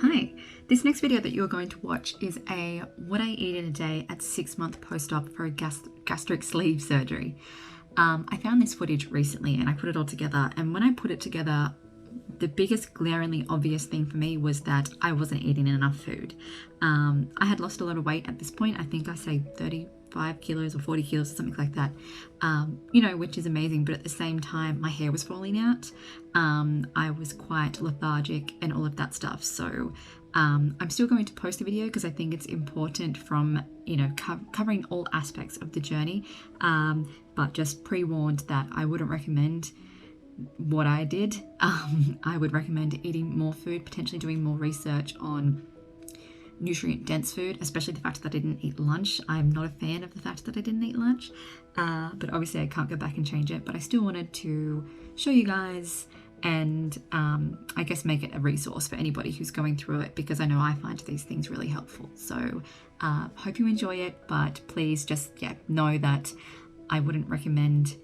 Hi, this next video that you're going to watch is a what I eat in a day at 6-month post-op for a gastric sleeve surgery. I found this footage recently and I put it all together, and when I put it together, the biggest glaringly obvious thing for me was that I wasn't eating enough food. I had lost a lot of weight at this point. I think I say 35 kilos or 40 kilos or something like that, which is amazing, but at the same time my hair was falling out. I was quite lethargic and all of that stuff, so I'm still going to post a video because I think it's important from covering all aspects of the journey, but just pre-warned that I wouldn't recommend what I did. I would recommend eating more food, potentially doing more research on nutrient dense food, especially the fact that I didn't eat lunch. I'm not a fan of the fact that I didn't eat lunch, but obviously I can't go back and change it, but I still wanted to show you guys and I guess make it a resource for anybody who's going through it, because I know I find these things really helpful. So hope you enjoy it, but please just know that I wouldn't recommend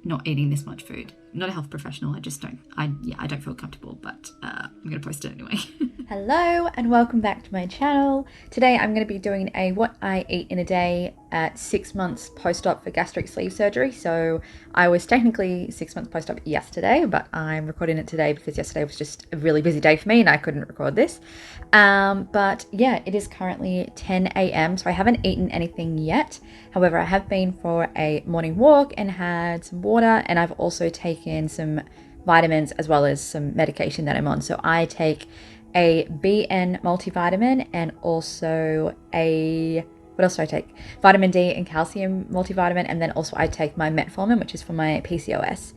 not eating this much food. I'm not a health professional. I don't feel comfortable, but I'm gonna post it anyway. Hello and welcome back to my channel. Today I'm going to be doing a what I eat in a day at 6 months post-op for gastric sleeve surgery. So I was technically 6 months post-op yesterday, but I'm recording it today because yesterday was just a really busy day for me and I couldn't record this. But yeah, it is currently 10 a.m. so I haven't eaten anything yet. However, I have been for a morning walk and had some water, and I've also taken some vitamins as well as some medication that I'm on. So I take a BN multivitamin and also what else do I take? Vitamin D and calcium multivitamin, and then also I take my metformin, which is for my PCOS.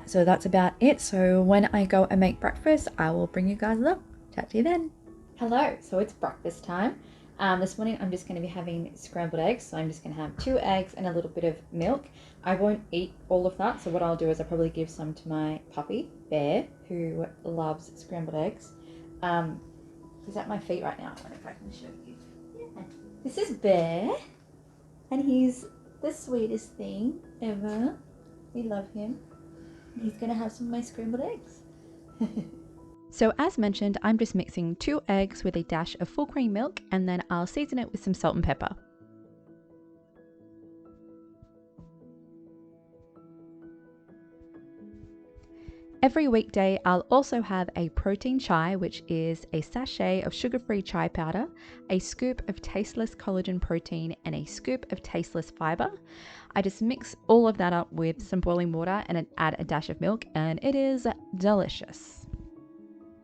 So that's about it. So when I go and make breakfast, I will bring you guys along. Chat to you then. Hello, so it's breakfast time. This morning I'm just going to be having scrambled eggs. So I'm just going to have 2 eggs and a little bit of milk. I won't eat all of that, so what I'll do is I'll probably give some to my puppy, Bear, who loves scrambled eggs. He's at my feet right now. I don't know if I can show you. Yeah. This is Bear, and he's the sweetest thing ever. We love him. He's going to have some of my scrambled eggs. So as mentioned, I'm just mixing 2 eggs with a dash of full cream milk, and then I'll season it with some salt and pepper. Every weekday, I'll also have a protein chai, which is a sachet of sugar-free chai powder, a scoop of tasteless collagen protein, and a scoop of tasteless fiber. I just mix all of that up with some boiling water and add a dash of milk, and it is delicious.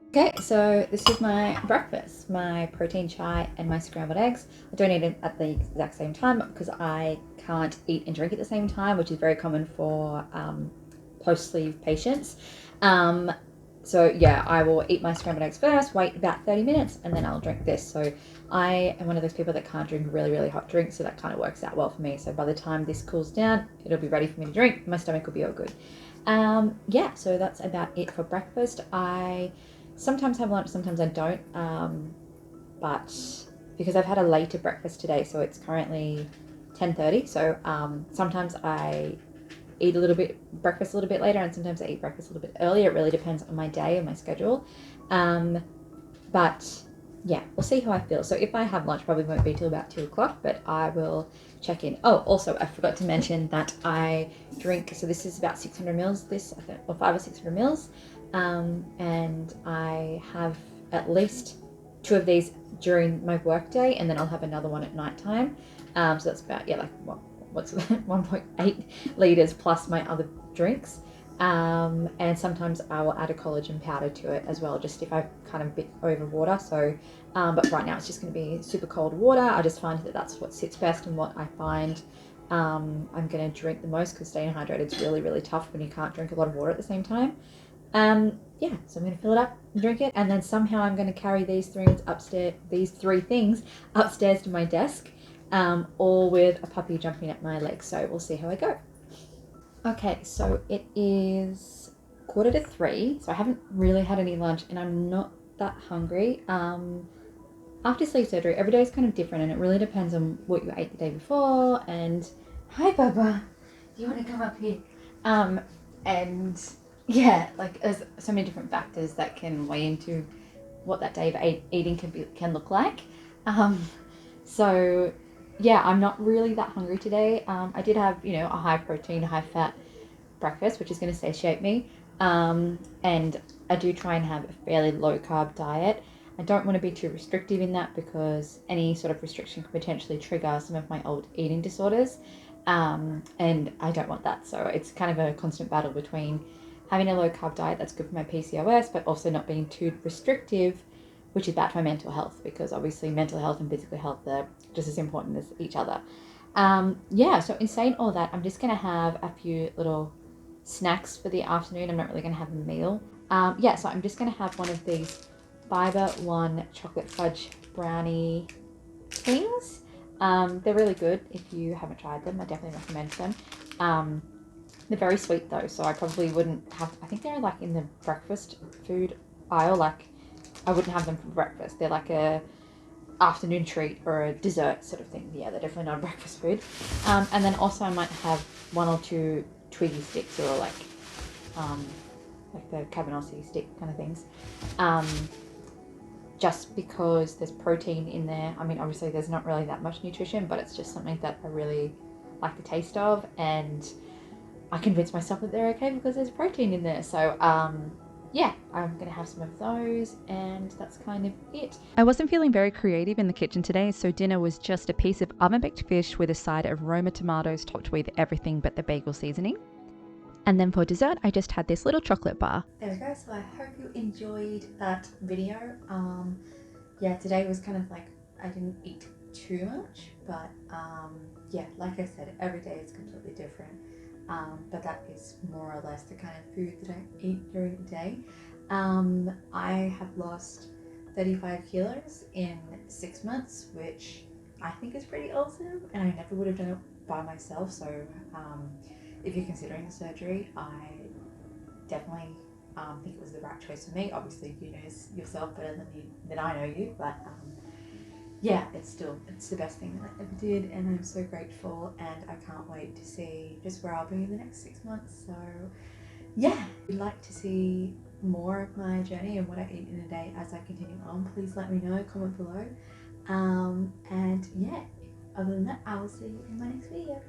Okay, so this is my breakfast, my protein chai and my scrambled eggs. I don't eat it at the exact same time because I can't eat and drink at the same time, which is very common for post-sleeve patients. So yeah, I will eat my scrambled eggs first, wait about 30 minutes, and then I'll drink this. So I am one of those people that can't drink really, really hot drinks, so that kind of works out well for me. So by the time this cools down, it'll be ready for me to drink. My stomach will be all good. So that's about it for breakfast. I sometimes have lunch, sometimes I don't, but because I've had a later breakfast today, so it's currently 10:30, so sometimes I eat breakfast a little bit later, and sometimes I eat breakfast a little bit earlier. It really depends on my day and my schedule. But yeah, we'll see how I feel. So if I have lunch, probably won't be till about 2 o'clock, but I will check in. Oh, also I forgot to mention that I drink, so this is about 600 mils, or 500 or 600 mils. And I have at least 2 of these during my work day, and then I'll have another one at night time. So that's about, what's 1.8 liters plus my other drinks. And sometimes I will add a collagen powder to it as well, just if I kind of a bit over water. So, but right now it's just going to be super cold water. I just find that that's what sits best and what I find I'm going to drink the most, because staying hydrated is really, really tough when you can't drink a lot of water at the same time. So I'm going to fill it up and drink it, and then somehow I'm going to carry these 3 things upstairs to my desk, all with a puppy jumping at my legs. So we'll see how I go. Okay, so it is 2:45, so I haven't really had any lunch and I'm not that hungry. After sleeve surgery, every day is kind of different, and it really depends on what you ate the day before. And hi, Bubba, do you want to come up here? And yeah, like there's so many different factors that can weigh into what that day of eating can look like. So yeah, I'm not really that hungry today. I did have, you know, a high protein, high fat breakfast, which is going to satiate me. And I do try and have a fairly low carb diet. I don't want to be too restrictive in that because any sort of restriction could potentially trigger some of my old eating disorders. And I don't want that. So it's kind of a constant battle between having a low carb diet that's good for my PCOS, but also not being too restrictive, which is bad for my mental health, because obviously mental health and physical health are just as important as each other. Yeah, so in saying all that, I'm just going to have a few little snacks for the afternoon. I'm not really going to have a meal. Yeah, so I'm just going to have one of these Fiber One chocolate fudge brownie things. They're really good. If you haven't tried them, I definitely recommend them. They're very sweet though, so I probably wouldn't have, I think they're like in the breakfast food aisle. Like I wouldn't have them for breakfast. They're like a afternoon treat or a dessert sort of thing. Yeah, they're definitely not breakfast food. And then also I might have one or two Twiggy sticks, or like the cabanossi stick kind of things. Just because there's protein in there. I mean, obviously there's not really that much nutrition, but it's just something that I really like the taste of, and I convinced myself that they're okay because there's protein in there. So yeah, I'm gonna have some of those, and that's kind of it. I wasn't feeling very creative in the kitchen today, so dinner was just a piece of oven-baked fish with a side of Roma tomatoes topped with everything but the bagel seasoning. And then for dessert, I just had this little chocolate bar. There we go. So I hope you enjoyed that video. Yeah, today was kind of like I didn't eat too much, but yeah, like I said, every day is completely different. But that is more or less the kind of food that I eat during the day. I have lost 35 kilos in 6 months, which I think is pretty awesome, and I never would have done it by myself. So if you're considering the surgery, I definitely think it was the right choice for me. Obviously, you know yourself better than I know you, but yeah, it's the best thing that I ever did, and I'm so grateful, and I can't wait to see just where I'll be in the next 6 months. So yeah, if you'd like to see more of my journey and what I eat in a day as I continue on, please let me know, comment below. And yeah, other than that, I will see you in my next video.